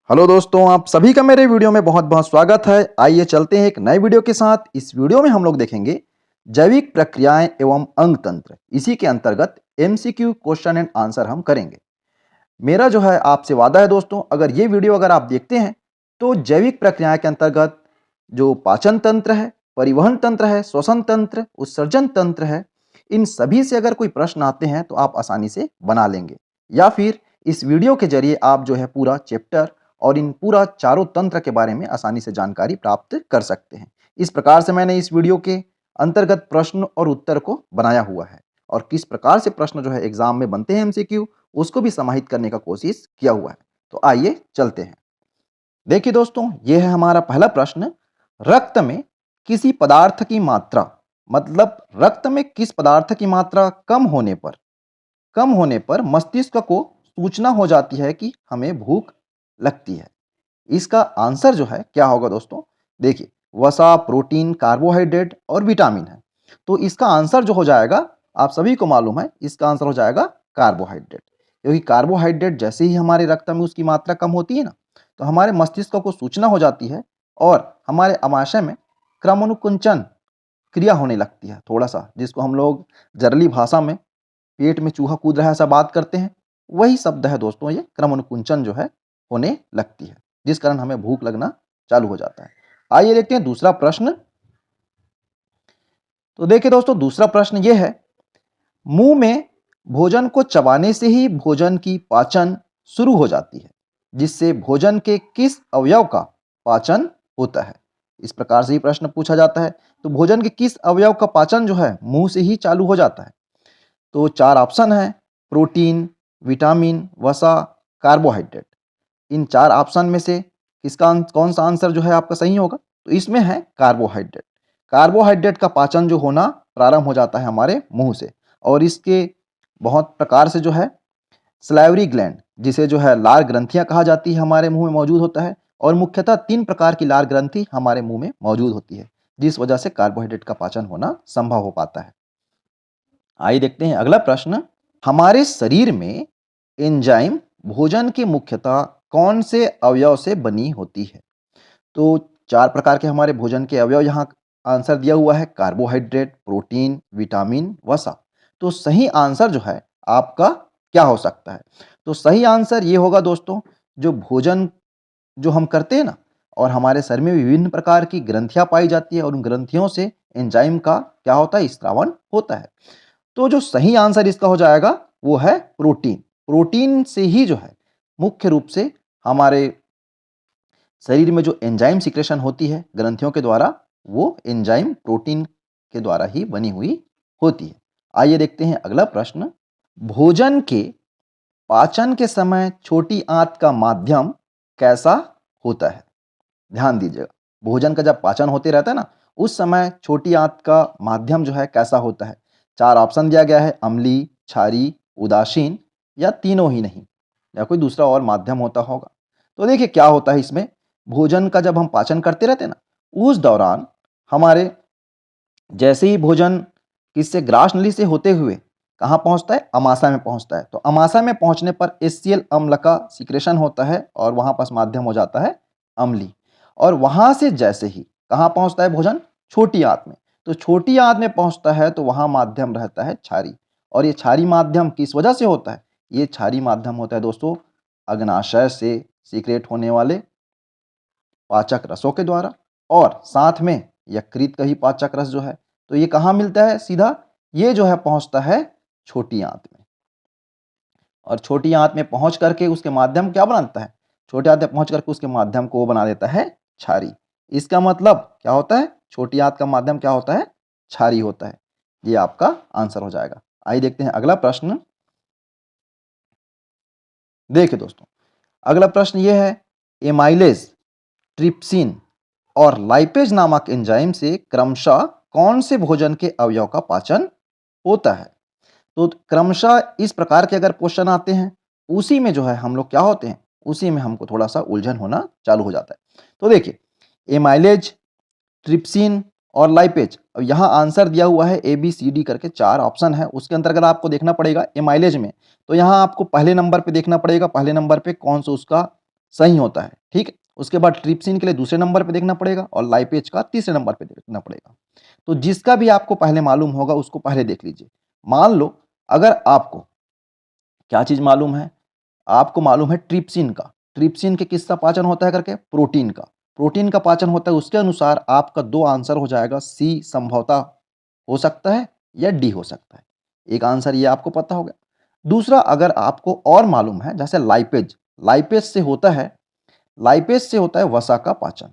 Hello दोस्तों, आप सभी का मेरे वीडियो में बहुत बहुत स्वागत है। आइए चलते हैं एक नए वीडियो के साथ। इस वीडियो में हम लोग देखेंगे जैविक प्रक्रियाएं एवं अंग तंत्र। इसी के अंतर्गत एमसीक्यू क्वेश्चन एंड आंसर हम करेंगे। मेरा जो है आपसे वादा है दोस्तों, अगर ये वीडियो अगर आप देखते हैं तो जैविक प्रक्रियाएं के अंतर्गत जो पाचन तंत्र है, परिवहन तंत्र है, श्वसन तंत्र, उत्सर्जन तंत्र है, इन सभी से अगर कोई प्रश्न आते हैं तो आप आसानी से बना लेंगे। या फिर इस वीडियो के जरिए आप जो है पूरा चैप्टर और इन पूरा चारों तंत्र के बारे में आसानी से जानकारी प्राप्त कर सकते हैं। इस प्रकार से मैंने इस वीडियो के अंतर्गत प्रश्न और उत्तर को बनाया हुआ है और किस प्रकार से प्रश्न जो है एग्जाम में बनते हैं एमसीक्यू, उसको भी समाहित करने का कोशिश किया हुआ है। तो आइए चलते हैं। देखिए दोस्तों, यह है हमारा पहला प्रश्न। रक्त में किसी पदार्थ की मात्रा, मतलब रक्त में किस पदार्थ की मात्रा कम होने पर मस्तिष्क को सूचना हो जाती है कि हमें भूख लगती है। इसका आंसर जो है क्या होगा दोस्तों? देखिए, वसा, प्रोटीन, कार्बोहाइड्रेट और विटामिन है। तो इसका आंसर जो हो जाएगा, आप सभी को मालूम है, इसका आंसर हो जाएगा कार्बोहाइड्रेट। क्योंकि कार्बोहाइड्रेट जैसे ही हमारे रक्त में उसकी मात्रा कम होती है ना, तो हमारे मस्तिष्क को सूचना हो जाती है और हमारे अमाशय में क्रमानुकुंचन क्रिया होने लगती है थोड़ा सा, जिसको हम लोग जरली भाषा में पेट में चूहा कूद रहा है ऐसा बात करते हैं। वही शब्द है दोस्तों, ये क्रमानुकुंचन जो है होने लगती है, जिस कारण हमें भूख लगना चालू हो जाता है। आइए देखते हैं दूसरा प्रश्न। तो देखिए दोस्तों, दूसरा प्रश्न ये है, मुंह में भोजन को चबाने से ही भोजन की पाचन शुरू हो जाती है, जिससे भोजन के किस अवयव का पाचन होता है? इस प्रकार से ही प्रश्न पूछा जाता है। तो भोजन के किस अवयव का पाचन जो है मुंह से ही चालू हो जाता है? तो चार ऑप्शन है, प्रोटीन, विटामिन, वसा, कार्बोहाइड्रेट। इन चार ऑप्शन में से कौन सा आंसर जो है आपका सही होगा? तो इसमें है कार्बोहाइड्रेट। कार्बोहाइड्रेट का पाचन जो होना प्रारंभ हो जाता है हमारे मुंह से, और इसके बहुत प्रकार से जो है सलाइवरी ग्लैंड, जिसे जो है लार ग्रंथियां कहा जाती है, हमारे मुंह में मौजूद होता है। और मुख्यतः 3 प्रकार की लार ग्रंथि हमारे मुंह में मौजूद होती है, जिस वजह से कार्बोहाइड्रेट का पाचन होना संभव हो पाता है। आइए देखते हैं अगला प्रश्न। हमारे शरीर में एंजाइम भोजन के मुख्यतः कौन से अवयव से बनी होती है? तो 4 प्रकार के हमारे भोजन के अवयव यहाँ आंसर दिया हुआ है, कार्बोहाइड्रेट, प्रोटीन, विटामिन, वसा। तो सही आंसर जो है आपका क्या हो सकता है? तो सही आंसर ये होगा दोस्तों, जो भोजन जो हम करते हैं ना, और हमारे शरीर में विभिन्न प्रकार की ग्रंथियाँ पाई जाती है और उन ग्रंथियों से एंजाइम का क्या होता है? स्त्रावण होता है। तो जो सही आंसर इसका हो जाएगा वो है प्रोटीन। प्रोटीन से ही जो है मुख्य रूप से हमारे शरीर में जो एंजाइम सिक्रेशन होती है ग्रंथियों के द्वारा, वो एंजाइम प्रोटीन के द्वारा ही बनी हुई होती है। आइए देखते हैं अगला प्रश्न। भोजन के पाचन के समय छोटी आंत का माध्यम कैसा होता है? ध्यान दीजिएगा, भोजन का जब पाचन होते रहता है ना, उस समय छोटी आंत का माध्यम जो है कैसा होता है? 4 ऑप्शन दिया गया है, अम्लीय, क्षारीय, उदासीन या तीनों ही नहीं, या कोई दूसरा और माध्यम होता होगा। तो देखिए क्या होता है इसमें, भोजन का जब हम पाचन करते रहते हैं ना, उस दौरान हमारे जैसे ही भोजन किससे, ग्रास नली से होते हुए कहाँ पहुँचता है? अमाशय में पहुँचता है। तो अमाशय में पहुँचने पर HCl अम्ल का सिक्रेशन होता है और वहाँ पास माध्यम हो जाता है अम्लीय। और वहाँ से जैसे ही कहाँ पहुँचता है भोजन? छोटी आंत में। तो छोटी आंत में पहुँचता है तो वहाँ माध्यम रहता है क्षारीय। और ये क्षारीय माध्यम किस वजह से होता है? ये क्षारीय माध्यम होता है दोस्तों अग्नाशय से सीक्रेट होने वाले पाचक रसों के द्वारा, और साथ में यकृत का ही पाचक रस जो है, तो ये कहाँ मिलता है सीधा? ये जो है पहुँचता है छोटी आंत में। और छोटी आंत में पहुँच करके उसके माध्यम क्या बनाता है? छोटी आंत में पहुँच करके उसके माध्यम को वो बना देता है क्षारीय। इसका मतलब क्या होता है? छोटी आंत का माध्यम क्या होता है? क्षारीय होता है। ये आपका आंसर हो जाएगा। आइए देखते हैं अगला प्रश्न। देखिए दोस्तों, अगला प्रश्न ये है, एमाइलेज, ट्रिप्सिन और लाइपेज नामक एंजाइम से क्रमशः कौन से भोजन के अवयव का पाचन होता है? तो क्रमशः इस प्रकार के अगर क्वेश्चन आते हैं, उसी में जो है हम लोग क्या होते हैं, उसी में हमको थोड़ा सा उलझन होना चालू हो जाता है। तो देखिए, एमाइलेज, ट्रिप्सिन और लाइपेज, अब यहाँ आंसर दिया हुआ है ABCD करके 4 ऑप्शन है, उसके अंतर्गत आपको देखना पड़ेगा एमाइलेज में। तो यहाँ आपको पहले नंबर पे देखना पड़ेगा, पहले नंबर पे कौन सा उसका सही होता है। ठीक है, उसके बाद ट्रिप्सिन के लिए दूसरे नंबर पे देखना पड़ेगा और लाइपेज का तीसरे नंबर पे देखना पड़ेगा। तो जिसका भी आपको पहले मालूम होगा उसको पहले देख लीजिए। मान लो अगर आपको क्या चीज मालूम है, आपको मालूम है ट्रिप्सिन का, ट्रिप्सिन के किसका पाचन होता है करके, प्रोटीन का, प्रोटीन का पाचन होता है। उसके अनुसार आपका दो आंसर हो जाएगा, सी संभवतः हो सकता है या डी हो सकता है। एक आंसर ये आपको पता हो गया। दूसरा, अगर आपको और मालूम है, जैसे लाइपेज, लाइपेज से होता है, लाइपेज से होता है वसा का पाचन।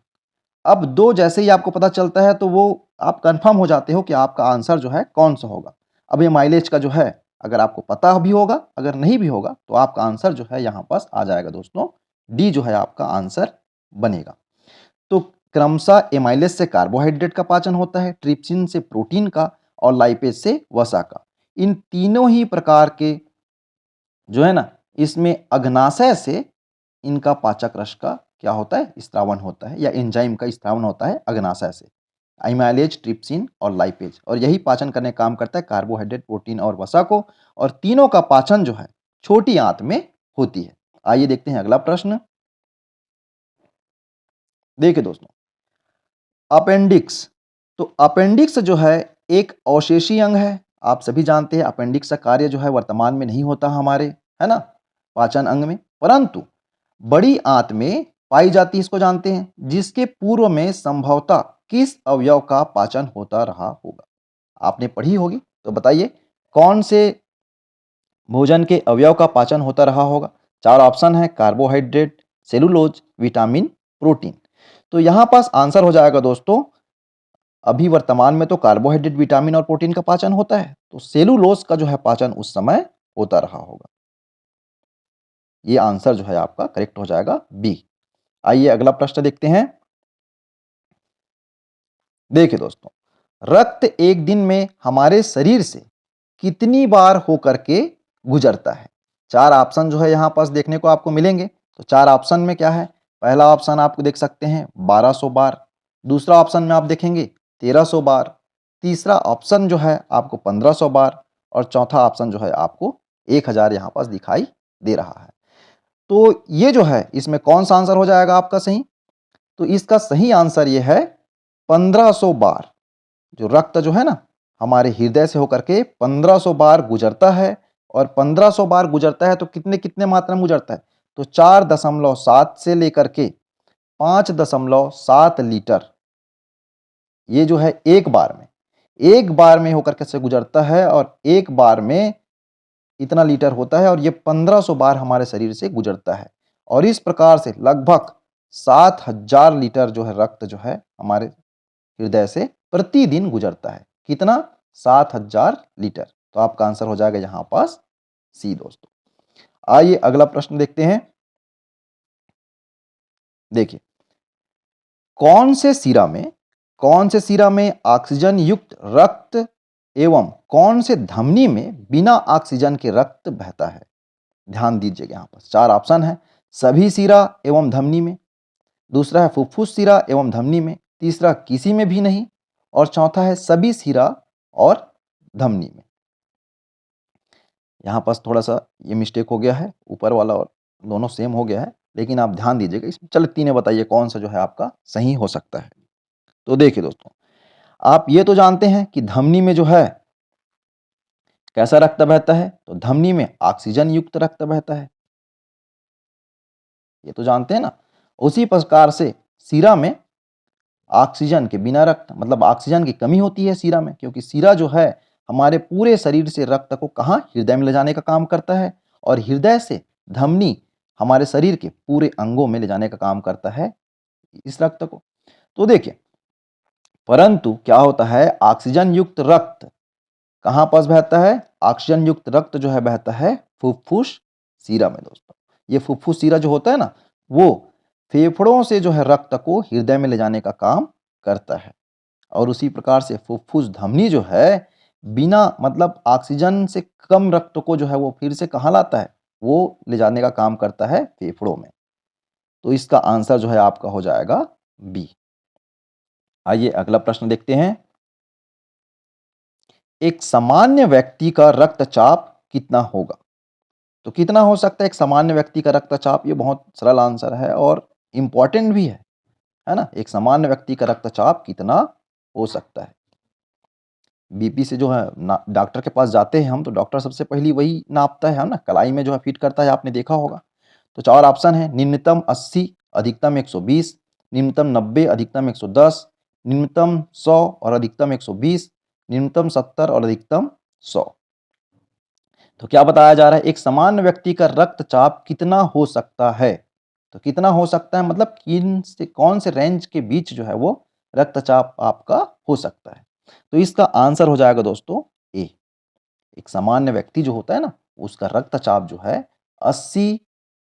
अब दो जैसे ही आपको पता चलता है तो वो आप कंफर्म हो जाते हो कि आपका आंसर जो है कौन सा होगा। अब ये माइलेज का जो है, अगर आपको पता भी होगा, अगर नहीं भी होगा, तो आपका आंसर जो है यहाँ पास आ जाएगा दोस्तों, डी जो है आपका आंसर बनेगा। तो क्रमशः एमाइलेज से कार्बोहाइड्रेट का पाचन होता है, ट्रिप्सिन से प्रोटीन का और लाइपेज से वसा का। इन तीनों ही प्रकार के जो है ना, इसमें अग्नाशय से इनका पाचक रस का क्या होता है, स्त्रावण होता है, या एंजाइम का स्त्रावण होता है अग्नाशय से। एमाइलेज, ट्रिप्सिन और लाइपेज, और यही पाचन करने का काम करता है कार्बोहाइड्रेट, प्रोटीन और वसा को। और तीनों का पाचन जो है छोटी आंत में होती है। आइए देखते हैं अगला प्रश्न। देखिए दोस्तों, अपेंडिक्स। तो अपेंडिक्स जो है एक अवशेषीय अंग है। आप सभी जानते हैं अपेंडिक्स का कार्य जो है वर्तमान में नहीं होता हमारे, है ना, पाचन अंग में, परंतु बड़ी आंत में पाई जाती है, इसको जानते हैं, जिसके पूर्व में संभवतः किस अवयव का पाचन होता रहा होगा। आपने पढ़ी होगी, तो बताइए कौन से भोजन के अवयव का पाचन होता रहा होगा। चार ऑप्शन है, कार्बोहाइड्रेट, सेलुलोज, विटामिन, प्रोटीन। तो यहां पास आंसर हो जाएगा दोस्तों, अभी वर्तमान में तो कार्बोहाइड्रेट, विटामिन और प्रोटीन का पाचन होता है, तो सेलुलोज का जो है पाचन उस समय होता रहा होगा। ये आंसर जो है आपका करेक्ट हो जाएगा बी। आइए अगला प्रश्न देखते हैं। देखिए दोस्तों, रक्त एक दिन में हमारे शरीर से कितनी बार होकर के गुजरता है। चार ऑप्शन जो है यहां पास देखने को आपको मिलेंगे। तो चार ऑप्शन में क्या है, पहला ऑप्शन आपको देख सकते हैं 1200 बार, दूसरा ऑप्शन में आप देखेंगे 1300 बार, तीसरा ऑप्शन जो है आपको 1500 बार, और चौथा ऑप्शन जो है आपको 1000 यहां पास दिखाई दे रहा है। तो ये जो है इसमें कौन सा आंसर हो जाएगा आपका सही, तो इसका सही आंसर ये है 1500 बार। जो रक्त जो है ना हमारे हृदय से होकर के 1500 बार गुजरता है, और 1500 बार गुजरता है तो कितने कितने मात्रा में गुजरता है, तो 4.7 से लेकर के 5.7 लीटर, ये जो है एक बार में होकर के से गुजरता है, और एक बार में इतना लीटर होता है, और ये 1500 बार हमारे शरीर से गुजरता है। और इस प्रकार से लगभग 7000 लीटर जो है रक्त जो है हमारे हृदय से प्रतिदिन गुजरता है। कितना, 7000 लीटर। तो आपका आंसर हो जाएगा यहां पास सी दोस्तों। आइए अगला प्रश्न देखते हैं। देखिए, कौन से सीरा में ऑक्सीजन युक्त रक्त एवं कौन से धमनी में बिना ऑक्सीजन के रक्त बहता है। ध्यान दीजिएगा, यहां पर चार ऑप्शन है, सभी सीरा एवं धमनी में, दूसरा है फुफ्फुस सिरा एवं धमनी में, तीसरा किसी में भी नहीं, और चौथा है सभी सिरा और धमनी में। यहाँ पास थोड़ा सा ये मिस्टेक हो गया है, ऊपर वाला और दोनों सेम हो गया है, लेकिन आप ध्यान दीजिएगा इसमें। चलो तीनों बताइए कौन सा जो है आपका सही हो सकता है। तो देखिए दोस्तों, आप ये तो जानते हैं कि धमनी में जो है कैसा रक्त बहता है, तो धमनी में ऑक्सीजन युक्त रक्त बहता है, ये तो जानते हैं ना। उसी प्रकार से सीरा में ऑक्सीजन के बिना रक्त, मतलब ऑक्सीजन की कमी होती है सीरा में, क्योंकि सीरा जो है हमारे पूरे शरीर से रक्त को कहाँ, हृदय में ले जाने का काम करता है, और हृदय से धमनी हमारे शरीर के पूरे अंगों में ले जाने का काम करता है इस रक्त को। तो देखिए, परंतु क्या होता है, ऑक्सीजन युक्त रक्त कहाँ पास बहता है, ऑक्सीजन युक्त रक्त जो है बहता है फुफ्फुस सीरा में दोस्तों। ये फुफ्फुस सीरा जो होता है ना, वो फेफड़ों से जो है रक्त को हृदय में ले जाने का काम करता है। और उसी प्रकार से फुफ्फुस धमनी जो है बिना, मतलब ऑक्सीजन से कम रक्त को जो है वो फिर से कहाँ लाता है, वो ले जाने का काम करता है फेफड़ों में। तो इसका आंसर जो है आपका हो जाएगा बी। आइए अगला प्रश्न देखते हैं। एक सामान्य व्यक्ति का रक्तचाप कितना होगा। तो कितना हो सकता है एक सामान्य व्यक्ति का रक्तचाप? ये बहुत सरल आंसर है और इम्पोर्टेंट भी है ना? एक सामान्य व्यक्ति का रक्तचाप कितना हो सकता है? बीपी से जो है ना डॉक्टर के पास जाते हैं हम, तो डॉक्टर सबसे पहली वही नापता है ना? कलाई में जो है फिट करता है, आपने देखा होगा। तो 4 ऑप्शन है, न्यूनतम 80, अधिकतम 120, न्यूनतम 90, अधिकतम 110, न्यूनतम 100 और अधिकतम 120, न्यूनतम 70 और अधिकतम 100। तो क्या बताया जा रहा है? एक सामान्य व्यक्ति का रक्तचाप कितना हो सकता है? तो कितना हो सकता है मतलब किन से कौन से रेंज के बीच जो है वो रक्तचाप आपका हो सकता है? तो इसका आंसर हो जाएगा दोस्तों ए। एक सामान्य व्यक्ति जो होता है ना, उसका रक्तचाप जो है 80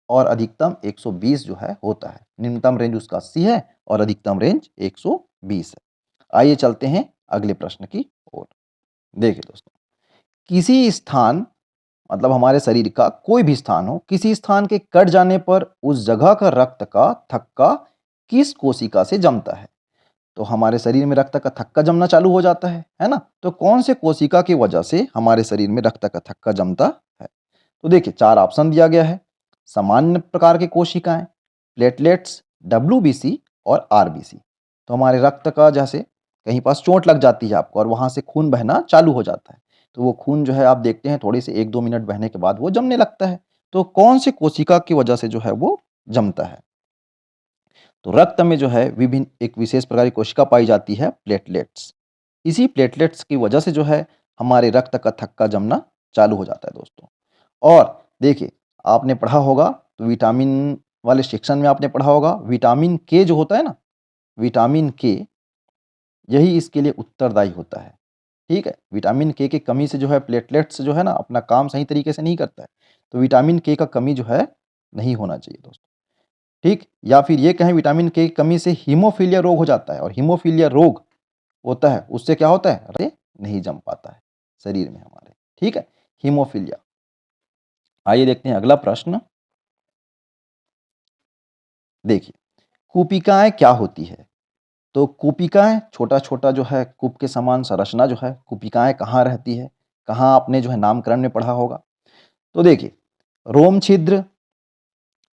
और अधिकतम 120 जो है होता है। न्यूनतम रेंज उसका 80 है और अधिकतम रेंज 120 है। आइए चलते हैं अगले प्रश्न की ओर। देखिए दोस्तों, किसी स्थान मतलब हमारे शरीर का कोई भी स्थान हो, किसी स्थान के कट जाने पर उस जगह का रक्त का थक्का किस कोशिका से जमता है? तो हमारे शरीर में रक्त का थक्का जमना चालू हो जाता है ना? तो कौन से कोशिका की वजह से हमारे शरीर में रक्त का थक्का जमता है? तो देखिए 4 ऑप्शन दिया गया है। सामान्य प्रकार की कोशिकाएं, प्लेटलेट्स, डब्ल्यूबीसी और आरबीसी। तो हमारे रक्त का जैसे कहीं पास चोट लग जाती है आपको और वहां से खून बहना चालू हो जाता है, तो वो खून जो है आप देखते हैं थोड़ी से 1-2 मिनट बहने के बाद वो जमने लगता है। तो कौन सी कोशिका की वजह से जो है वो जमता है? तो रक्त में जो है विभिन्न एक विशेष प्रकार की कोशिका पाई जाती है, प्लेटलेट्स। इसी प्लेटलेट्स की वजह से जो है हमारे रक्त का थक्का जमना चालू हो जाता है दोस्तों। और देखिए, आपने पढ़ा होगा तो विटामिन वाले सेक्शन में आपने पढ़ा होगा, विटामिन के जो होता है ना, विटामिन के यही इसके लिए उत्तरदायी होता है। ठीक है? विटामिन के की कमी से जो है प्लेटलेट्स जो है ना अपना काम सही तरीके से नहीं करता है। तो विटामिन के का कमी जो है नहीं होना चाहिए दोस्तों। ठीक? या फिर ये कहें विटामिन के की कमी से हीमोफीलिया रोग हो जाता है और हीमोफीलिया रोग होता है, उससे क्या होता है? रक्त नहीं जम पाता है शरीर में हमारे। ठीक है? हीमोफीलिया। आइए देखते हैं अगला प्रश्न। देखिए, कूपिकाएँ क्या होती है? तो कूपिकाएँ छोटा-छोटा जो है कूप के समान संरचना जो है, कूपिकाएँ कहाँ रहती है? कहाँ आपने जो है नामकरण में पढ़ा होगा? तो देखिए, रोम छिद्र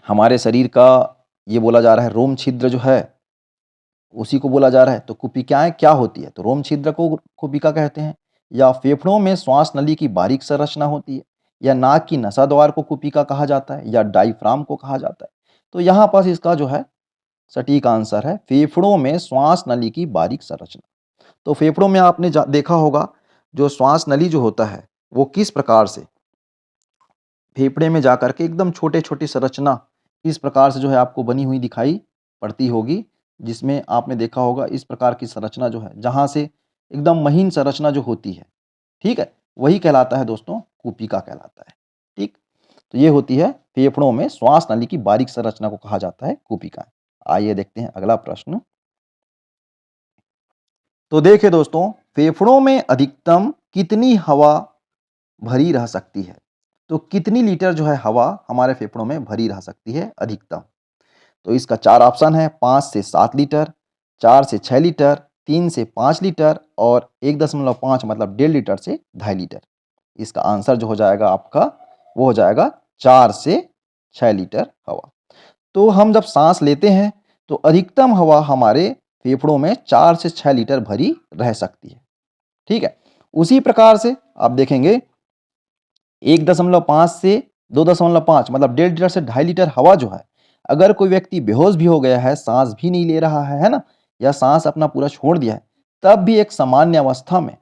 हमारे शरीर का ये बोला जा रहा है रोम छिद्र जो है, उसी को बोला जा रहा है। तो कूपिकाएँ क्या होती है? तो रोम छिद्र को कूपिका कहते हैं, या फेफड़ों में श्वास नली की बारीक संरचना होती है, या नाक की नसा द्वार को कूपिका कहा जाता है, या डायफ्राम को कहा जाता है। तो यहाँ पास इसका जो है सटीक आंसर है फेफड़ों में श्वास नली की बारीक संरचना। तो फेफड़ों में आपने देखा होगा जो श्वास नली जो होता है वो किस प्रकार से फेफड़े में जाकर के एकदम छोटे-छोटी संरचना इस प्रकार से जो है आपको बनी हुई दिखाई पड़ती होगी, जिसमें आपने देखा होगा इस प्रकार की संरचना जो है, जहाँ से एकदम महीन संरचना जो होती है, ठीक है? वही कहलाता है दोस्तों कूपिका कहलाता है, ठीक? तो ये होती है फेफड़ों में श्वास नली की बारीक संरचना को कहा जाता है कूपिका। आइए देखते हैं अगला प्रश्न। तो देखिए दोस्तों, फेफड़ों में अधिकतम कितनी हवा भरी रह सकती है? तो कितनी लीटर जो है हवा हमारे फेफड़ों में भरी रह सकती है अधिकतम? तो इसका 4 ऑप्शन है, 5 से 7 लीटर, 4 से 6 लीटर, 3 से 5 लीटर और 1.5 मतलब 1.5 लीटर से 2.5 लीटर। इसका आंसर जो हो जाएगा आपका, वो हो जाएगा 4 से 6 लीटर हवा। तो हम जब साँस लेते हैं, तो अधिकतम हवा हमारे फेफड़ों में 4 से 6 लीटर भरी रह सकती है, ठीक है? उसी प्रकार से आप देखेंगे 1.5 से 2.5 मतलब 1.5 लीटर से 2.5 लीटर हवा जो है, अगर कोई व्यक्ति बेहोश भी हो गया है, साँस भी नहीं ले रहा है ना? या साँस अपना पूरा छोड़ दिया है, तब भी एक सामान्य अवस्था में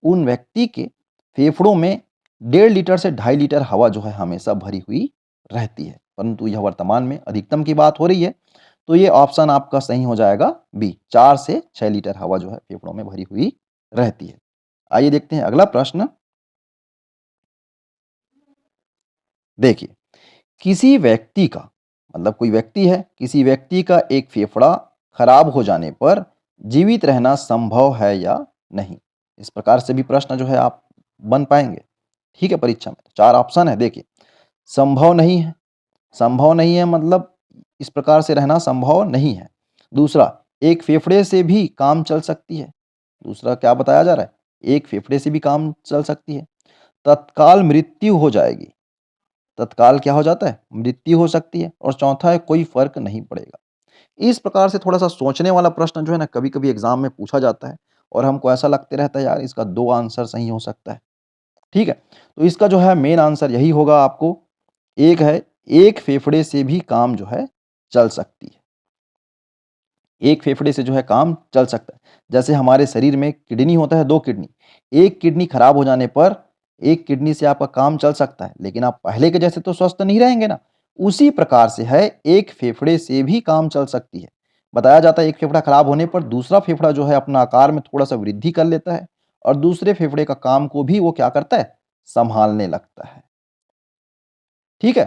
उन व्यक्ति के फेफड़ों में 1.5 लीटर से 2.5 लीटर हवा जो है हमेशा भरी हुई रहती है। परंतु यह वर्तमान में अधिकतम की बात हो रही है, तो ये ऑप्शन आपका सही हो जाएगा बी, 4 से 6 लीटर हवा जो है फेफड़ों में भरी हुई रहती है। आइए देखते हैं अगला प्रश्न। देखिए, किसी व्यक्ति का मतलब कोई व्यक्ति है, किसी व्यक्ति का एक फेफड़ा खराब हो जाने पर जीवित रहना संभव है या नहीं? इस प्रकार से भी प्रश्न जो है आप बन पाएँगे, ठीक है, परीक्षा में। 4 ऑप्शन है देखिए, संभव नहीं है, संभव नहीं है मतलब इस प्रकार से रहना संभव नहीं है। दूसरा, एक फेफड़े से भी काम चल सकती है। दूसरा क्या बताया जा रहा है? एक फेफड़े से भी काम चल सकती है। तत्काल मृत्यु हो जाएगी। तत्काल क्या हो जाता है, मृत्यु हो सकती है। और चौथा है कोई फर्क नहीं पड़ेगा। इस प्रकार से थोड़ा सा सोचने वाला प्रश्न जो है ना कभी कभी एग्जाम में पूछा जाता है और हमको ऐसा लगते रहता है यार इसका दो आंसर सही हो सकता है। ठीक है, तो इसका जो है मेन आंसर यही होगा आपको। एक है, एक फेफड़े से भी काम जो है चल सकती है। एक फेफड़े से जो है काम चल सकता है। जैसे हमारे शरीर में किडनी होता है, दो किडनी। एक किडनी खराब हो जाने पर एक किडनी से आपका काम चल सकता है, लेकिन आप पहले के जैसे तो स्वस्थ नहीं रहेंगे ना। उसी प्रकार से है, एक फेफड़े से भी काम चल सकती है। बताया जाता है एक फेफड़ा खराब होने पर दूसरा फेफड़ा जो है अपना आकार में थोड़ा सा वृद्धि कर लेता है और दूसरे फेफड़े का काम को भी वो क्या करता है, संभालने लगता है। ठीक है,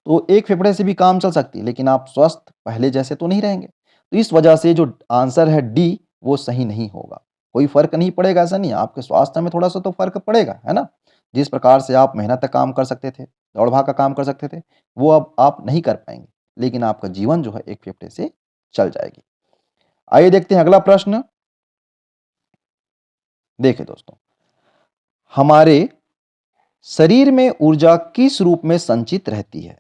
तो एक फेफड़े से भी काम चल सकती है, लेकिन आप स्वस्थ पहले जैसे तो नहीं रहेंगे। तो इस वजह से जो आंसर है डी, वो सही नहीं होगा। कोई फर्क नहीं पड़ेगा ऐसा नहीं है, आपके स्वास्थ्य में थोड़ा सा तो फर्क पड़ेगा, है ना। जिस प्रकार से आप मेहनत का काम कर सकते थे, दौड़ भाग का काम कर सकते थे, वो अब आप नहीं कर पाएंगे, लेकिन आपका जीवन जो है एक फेफड़े से चल जाएगी। आइए देखते हैं अगला प्रश्न। देखिए दोस्तों, हमारे शरीर में ऊर्जा किस रूप में संचित रहती है।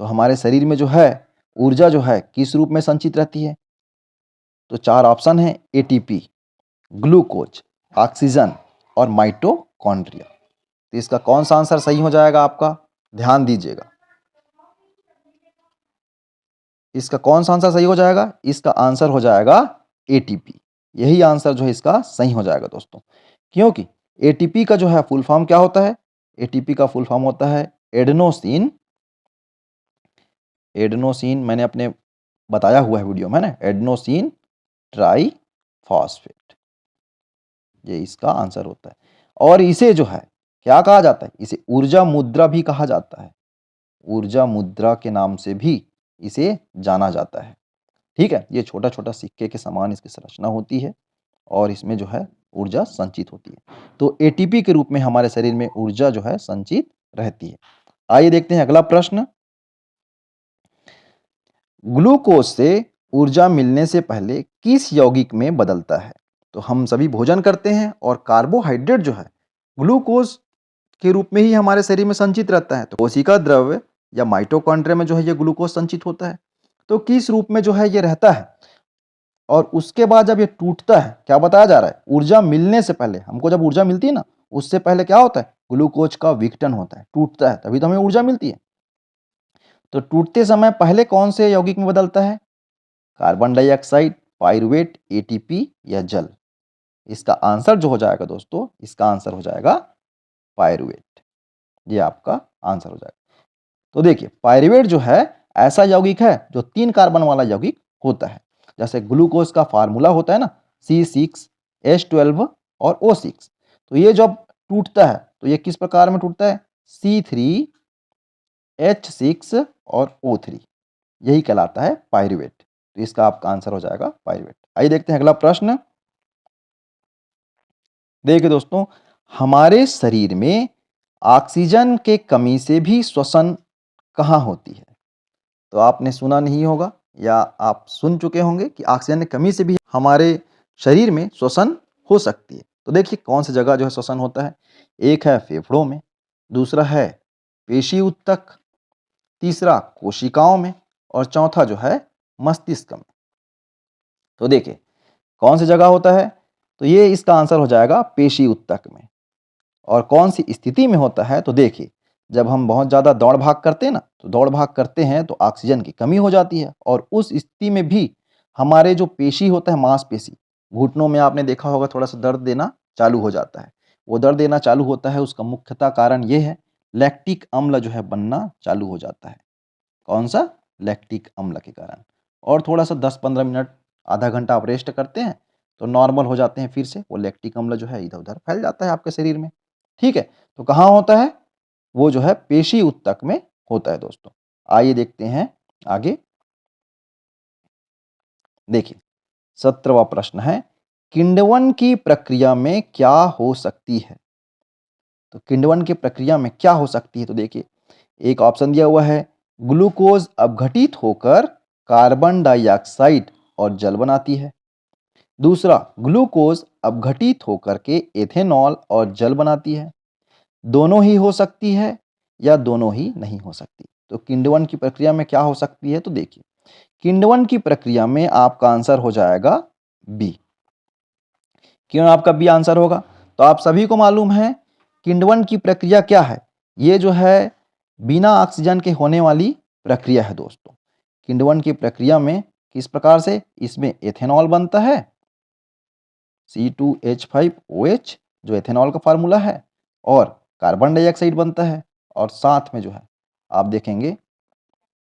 तो हमारे शरीर में जो है ऊर्जा जो है किस रूप में संचित रहती है। तो चार ऑप्शन है, एटीपी, ग्लूकोज, ऑक्सीजन और माइटोकॉन्ड्रिया। तो इसका कौन सा आंसर सही हो जाएगा आपका, ध्यान दीजिएगा। इसका कौन सा आंसर सही हो जाएगा, इसका आंसर हो जाएगा एटीपी। यही आंसर जो है इसका सही हो जाएगा दोस्तों। क्योंकि एटीपी का जो है फुल फॉर्म क्या होता है, एटीपी का फुल फॉर्म होता है एडेनोसिन, एडेनोसिन मैंने अपने बताया हुआ है वीडियो में ना, एडेनोसिन ट्राई फॉस्फेट, ये इसका आंसर होता है। और इसे जो है क्या कहा जाता है, इसे ऊर्जा मुद्रा भी कहा जाता है। ऊर्जा मुद्रा के नाम से भी इसे जाना जाता है। ठीक है, ये छोटा छोटा सिक्के के समान इसकी संरचना होती है और इसमें जो है ऊर्जा संचित होती है। तो एटीपी के रूप में हमारे शरीर में ऊर्जा जो है संचित रहती है। आइए देखते हैं अगला प्रश्न। ग्लूकोज से ऊर्जा मिलने से पहले किस यौगिक में बदलता है। तो हम सभी भोजन करते हैं और कार्बोहाइड्रेट जो है ग्लूकोज के रूप में ही हमारे शरीर में संचित रहता है। तो कोशिका द्रव्य या माइटोकॉन्ड्रिया में जो है ये ग्लूकोज संचित होता है। तो किस रूप में जो है ये रहता है और उसके बाद जब ये टूटता है, क्या बताया जा रहा है, ऊर्जा मिलने से पहले, हमको जब ऊर्जा मिलती है ना उससे पहले क्या होता है, ग्लूकोज का विघटन होता है, टूटता है, तभी तो हमें ऊर्जा मिलती है। तो टूटते समय पहले कौन से यौगिक में बदलता है, कार्बन डाइऑक्साइड, पाइरुवेट, एटीपी या जल। इसका आंसर जो हो जाएगा दोस्तों, इसका आंसर हो जाएगा पाइरुवेट। ये आपका आंसर हो जाएगा। तो देखिए पाइरुवेट जो है ऐसा यौगिक है जो 3 कार्बन वाला यौगिक होता है। जैसे ग्लूकोज का फार्मूला होता है ना C6H12 और O6। तो ये जब टूटता है तो ये किस प्रकार में टूटता है, C3H6 और O3, यही कहलाता है पाइरुवेट। तो इसका आपका आंसर हो जाएगा पाइरुवेट। आइए देखते हैं अगला प्रश्न। देखिए दोस्तों, हमारे शरीर में ऑक्सीजन के कमी से भी श्वसन कहाँ होती है। तो आपने सुना नहीं होगा या आप सुन चुके होंगे कि ऑक्सीजन की कमी से भी हमारे शरीर में श्वसन हो सकती है। तो देखिए कौन सी जगह जो है श्वसन होता है। एक है फेफड़ों में, दूसरा है पेशी ऊतक, तीसरा कोशिकाओं में और चौथा जो है मस्तिष्क में। तो देखिए कौन सी जगह होता है, तो ये इसका आंसर हो जाएगा पेशी ऊतक में। और कौन सी स्थिति में होता है, तो देखिए जब हम बहुत ज़्यादा दौड़ भाग करते हैं ना, तो दौड़ भाग करते हैं तो ऑक्सीजन की कमी हो जाती है और उस स्थिति में भी हमारे जो पेशी होता है, मांसपेशी, घुटनों में आपने देखा होगा थोड़ा सा दर्द देना चालू हो जाता है। वो दर्द देना चालू होता है, उसका मुख्यतः कारण ये है लैक्टिक अम्ल जो है बनना चालू हो जाता है। कौन सा, लैक्टिक अम्ल के कारण। और थोड़ा सा 10-15 मिनट, आधा घंटा आप रेस्ट करते हैं तो नॉर्मल हो जाते हैं, फिर से वो लैक्टिक अम्ल जो है इधर उधर फैल जाता है आपके शरीर में। ठीक है, तो कहाँ होता है, वो जो है पेशी ऊतक में होता है दोस्तों। आइए देखते हैं आगे। देखिए 17वां प्रश्न है, किण्वन की प्रक्रिया में क्या हो सकती है। तो किण्वन की प्रक्रिया में क्या हो सकती है, तो देखिए एक ऑप्शन दिया हुआ है, ग्लूकोज अपघटित होकर कार्बन डाइऑक्साइड और जल बनाती है। दूसरा, ग्लूकोज अपघटित होकर के एथेनॉल और जल बनाती है। दोनों ही हो सकती है या दोनों ही नहीं हो सकती। तो किण्वन की प्रक्रिया में क्या हो सकती है, तो देखिए किण्वन की प्रक्रिया में आपका आंसर हो जाएगा बी। क्यों आपका बी आंसर होगा? तो आप सभी को मालूम है किण्वन की प्रक्रिया क्या है। ये जो है बिना ऑक्सीजन के होने वाली प्रक्रिया है दोस्तों। किण्वन की प्रक्रिया में किस प्रकार से, इसमें एथेनॉल बनता है C2H5OH जो एथेनॉल का फार्मूला है, और कार्बन डाइऑक्साइड बनता है, और साथ में जो है आप देखेंगे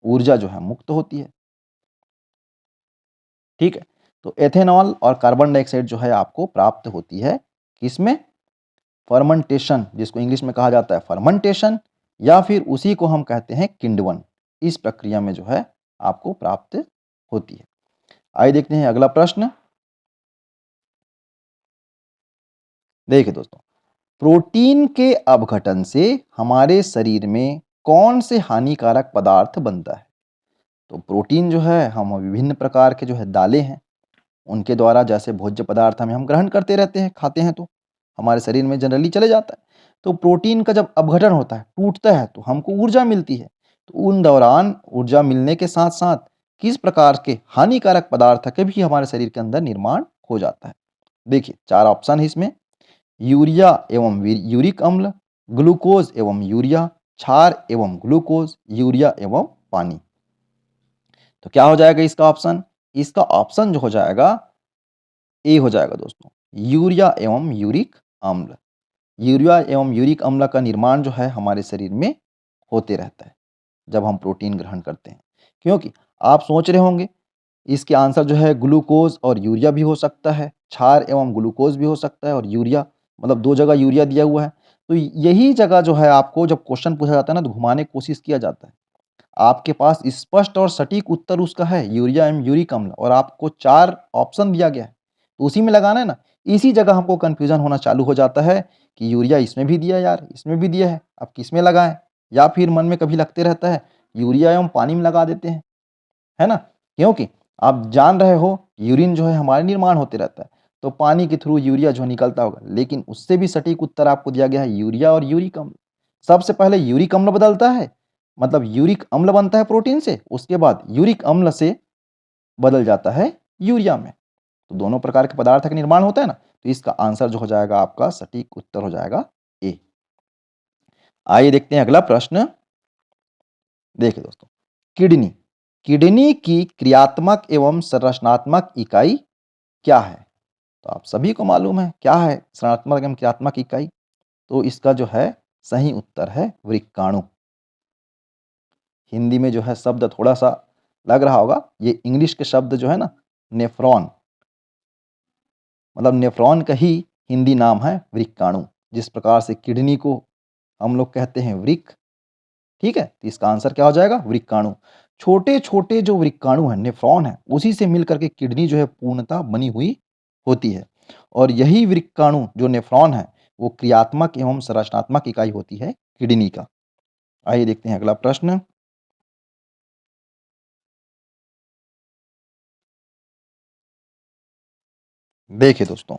ऊर्जा जो है मुक्त होती है। ठीक है, तो एथेनॉल और कार्बन डाइऑक्साइड जो है आपको प्राप्त होती है किसमें, फर्मेंटेशन, जिसको इंग्लिश में कहा जाता है फर्मेंटेशन, या फिर उसी को हम कहते हैं किण्वन। इस प्रक्रिया में जो है आपको प्राप्त होती है। आइए देखते हैं अगला प्रश्न। देखिए दोस्तों, प्रोटीन के अपघटन से हमारे शरीर में कौन से हानिकारक पदार्थ बनता है। तो प्रोटीन जो है हम विभिन्न प्रकार के जो है दालें हैं उनके द्वारा, जैसे भोज्य पदार्थ हम ग्रहण करते रहते हैं, खाते हैं तो हमारे शरीर में जनरली चले जाता है। तो प्रोटीन का जब अपघटन होता है, टूटता है, तो हमको ऊर्जा मिलती है। तो उन दौरान ऊर्जा मिलने के साथ साथ किस प्रकार के हानिकारक पदार्थ के भी हमारे शरीर के अंदर निर्माण हो जाता है। देखिए 4 ऑप्शन है इसमें, यूरिया एवं यूरिक अम्ल, ग्लूकोज एवं यूरिया, क्षार एवं ग्लूकोज, यूरिया एवं पानी। तो क्या हो जाएगा इसका ऑप्शन, इसका ऑप्शन जो हो जाएगा ए हो जाएगा दोस्तों, यूरिया एवं यूरिक अम्ल। यूरिया एवं यूरिक अम्ल का निर्माण जो है हमारे शरीर में होते रहता है जब हम प्रोटीन ग्रहण करते हैं। क्योंकि आप सोच रहे होंगे इसके आंसर जो है ग्लूकोज और यूरिया भी हो सकता है, क्षार एवं ग्लूकोज भी हो सकता है, और यूरिया मतलब 2 जगह यूरिया दिया हुआ है। तो यही जगह जो है आपको जब क्वेश्चन पूछा जाता है ना, तो घुमाने की कोशिश किया जाता है। आपके पास स्पष्ट और सटीक उत्तर उसका है यूरिया एवं यूरिक अम्ल, और आपको 4 ऑप्शन दिया गया है, तो उसी में लगाना है ना। इसी जगह हमको कन्फ्यूजन होना चालू हो जाता है कि यूरिया इसमें भी दिया है यार, इसमें भी दिया है, अब किस में लगाएँ? या फिर मन में कभी लगते रहता है यूरिया एवं पानी में लगा देते हैं, है ना? क्योंकि आप जान रहे हो यूरिन जो है हमारे निर्माण होते रहता है, तो पानी के थ्रू यूरिया जो निकलता होगा, लेकिन उससे भी सटीक उत्तर आपको दिया गया है यूरिया और यूरिक अम्ल। सबसे पहले यूरिक अम्ल बदलता है, मतलब यूरिक अम्ल बनता है प्रोटीन से, उसके बाद यूरिक अम्ल से बदल जाता है यूरिया में। तो दोनों प्रकार के पदार्थ का निर्माण होता है ना, तो इसका आंसर जो हो जाएगा आपका सटीक उत्तर हो जाएगा ए। आइए देखते हैं अगला प्रश्न। देखिए दोस्तों, किडनी, किडनी की क्रियात्मक एवं संरचनात्मक इकाई क्या है? तो आप सभी को मालूम है क्या है संरचनात्मक एवं क्रियात्मक इकाई। तो इसका जो है सही उत्तर है वृक्काणु। हिंदी में जो है शब्द थोड़ा सा लग रहा होगा, ये इंग्लिश के शब्द जो है ना नेफ्रॉन, मतलब नेफ्रॉन का ही हिंदी नाम है वृक्काणु। जिस प्रकार से किडनी को हम लोग कहते हैं वृक्क, ठीक है, तो इसका आंसर क्या हो जाएगा वृक्काणु। छोटे-छोटे जो वृक्काणु हैं, नेफ्रॉन है, उसी से मिलकर के किडनी जो है पूर्णतः बनी हुई होती है। और यही वृक्काणु जो नेफ्रॉन है, वो क्रियात्मक एवं संरचनात्मक इकाई होती है किडनी का। आइए देखते हैं अगला प्रश्न। देखिए दोस्तों,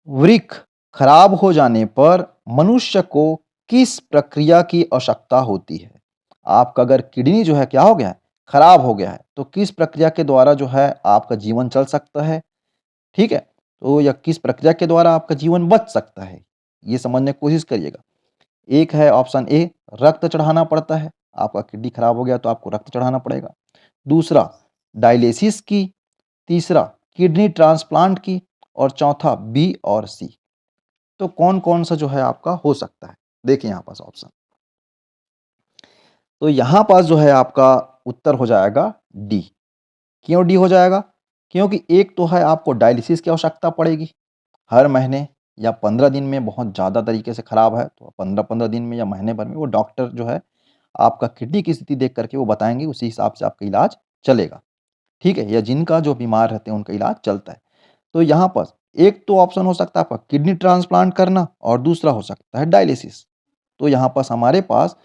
वृक्क खराब हो जाने पर मनुष्य को किस प्रक्रिया की आवश्यकता होती है? आपका अगर किडनी जो है क्या हो गया है? खराब हो गया है, तो किस प्रक्रिया के द्वारा जो है आपका जीवन चल सकता है? ठीक है? तो या किस प्रक्रिया के द्वारा आपका जीवन बच सकता है? ये समझने की कोशिश करिएगा। एक है ऑप्शन ए, रक्त चढ़ाना पड़ता है। आपका किडनी खराब हो गया तो आपको रक्त चढ़ाना पड़ेगा। दूसरा डायलिसिस की, तीसरा किडनी ट्रांसप्लांट की, और चौथा बी और सी। तो कौन-कौन सा जो है आपका हो सकता है? देखिए यहाँ पास ऑप्शन। तो यहाँ पास जो है आपका उत्तर हो जाएगा डी। क्यों डी हो जाएगा? क्योंकि एक तो है आपको डायलिसिस की आवश्यकता पड़ेगी हर महीने या 15 दिन में, बहुत ज़्यादा तरीके से खराब है तो 15-15 दिन में या महीने भर में वो डॉक्टर जो है आपका किडनी की स्थिति देख करके वो बताएँगे, उसी हिसाब से आपका इलाज चलेगा। ठीक है? या जिनका जो बीमार रहते हैं उनका इलाज चलता है। तो यहाँ पर एक तो ऑप्शन हो सकता है आपका किडनी ट्रांसप्लांट करना, और दूसरा हो सकता है डायलिसिस। तो यहाँ पास हमारे पास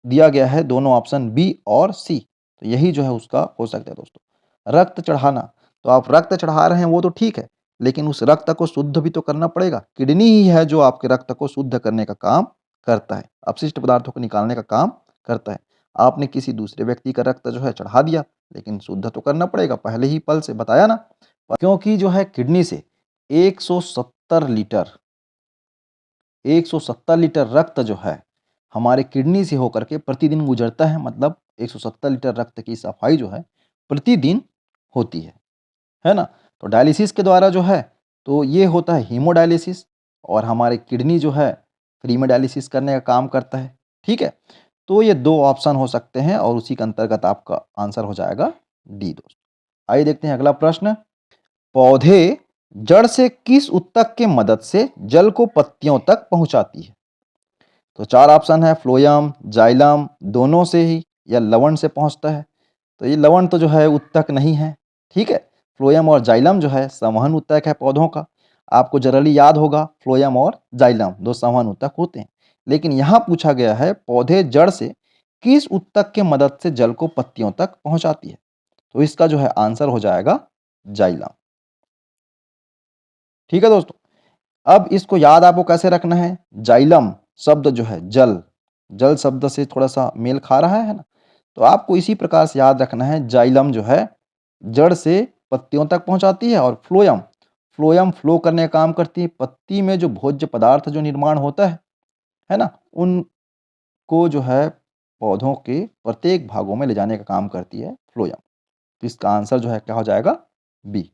दिया गया है दोनों ऑप्शन बी और सी। तो यही जो है उसका हो सकता है दोस्तों। रक्त चढ़ाना, तो आप रक्त चढ़ा रहे हैं वो तो ठीक है, लेकिन उस रक्त को शुद्ध भी तो करना पड़ेगा। किडनी ही है जो आपके रक्त को शुद्ध करने का काम करता है। अपशिष्ट पदार्थों को निकालने का काम करता है। आपने किसी दूसरे व्यक्ति का रक्त जो है चढ़ा दिया, लेकिन शुद्ध तो करना पड़ेगा, पहले ही पल से बताया ना। क्योंकि जो है किडनी से 170 लीटर 170 लीटर रक्त जो है हमारे किडनी से होकर के प्रतिदिन गुजरता है, मतलब 170 लीटर रक्त की सफाई जो है प्रतिदिन होती है ना। तो डायलिसिस के द्वारा जो है तो ये होता है हीमोडायलिसिस, और हमारे किडनी जो है फ्री में डायलिसिस करने का काम करता है। ठीक है, तो ये दो ऑप्शन हो सकते हैं और उसी के अंतर्गत आपका आंसर हो जाएगा डी दोस्तों। आइए देखते हैं अगला प्रश्न। पौधे जड़ से किस ऊतक के मदद से जल को पत्तियों तक पहुंचाती है? तो चार ऑप्शन है, फ्लोयम, जाइलम, दोनों से ही, या लवण से पहुंचता है। तो ये लवण तो जो है ऊतक नहीं है। ठीक है, फ्लोयम और जाइलम जो है संवहन ऊतक है पौधों का। आपको जनरली याद होगा फ्लोयम और जाइलम दो संवहन ऊतक होते हैं, लेकिन यहाँ पूछा गया है पौधे जड़ से किस ऊतक के मदद से जल को पत्तियों तक पहुंचाती है? तो इसका जो है आंसर हो जाएगा जाइलम। ठीक है दोस्तों, अब इसको याद आपको कैसे रखना है? जाइलम शब्द जो है जल, जल शब्द से थोड़ा सा मेल खा रहा है ना, तो आपको इसी प्रकार से याद रखना है। जाइलम जो है जड़ से पत्तियों तक पहुंचाती है, और फ्लोयम फ्लोयम फ्लो करने का काम करती है। पत्ती में जो भोज्य पदार्थ जो निर्माण होता है ना, उनको जो है पौधों के प्रत्येक भागों में ले जाने का काम करती है फ्लोयम। तो इसका आंसर जो है क्या हो जाएगा? बी।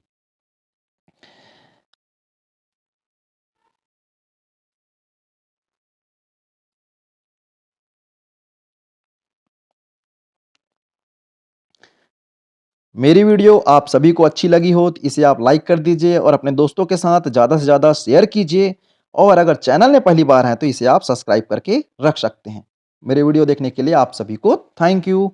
मेरी वीडियो आप सभी को अच्छी लगी हो तो इसे आप लाइक कर दीजिए और अपने दोस्तों के साथ ज़्यादा से ज़्यादा शेयर कीजिए, और अगर चैनल में पहली बार हैं तो इसे आप सब्सक्राइब करके रख सकते हैं। मेरे वीडियो देखने के लिए आप सभी को थैंक यू।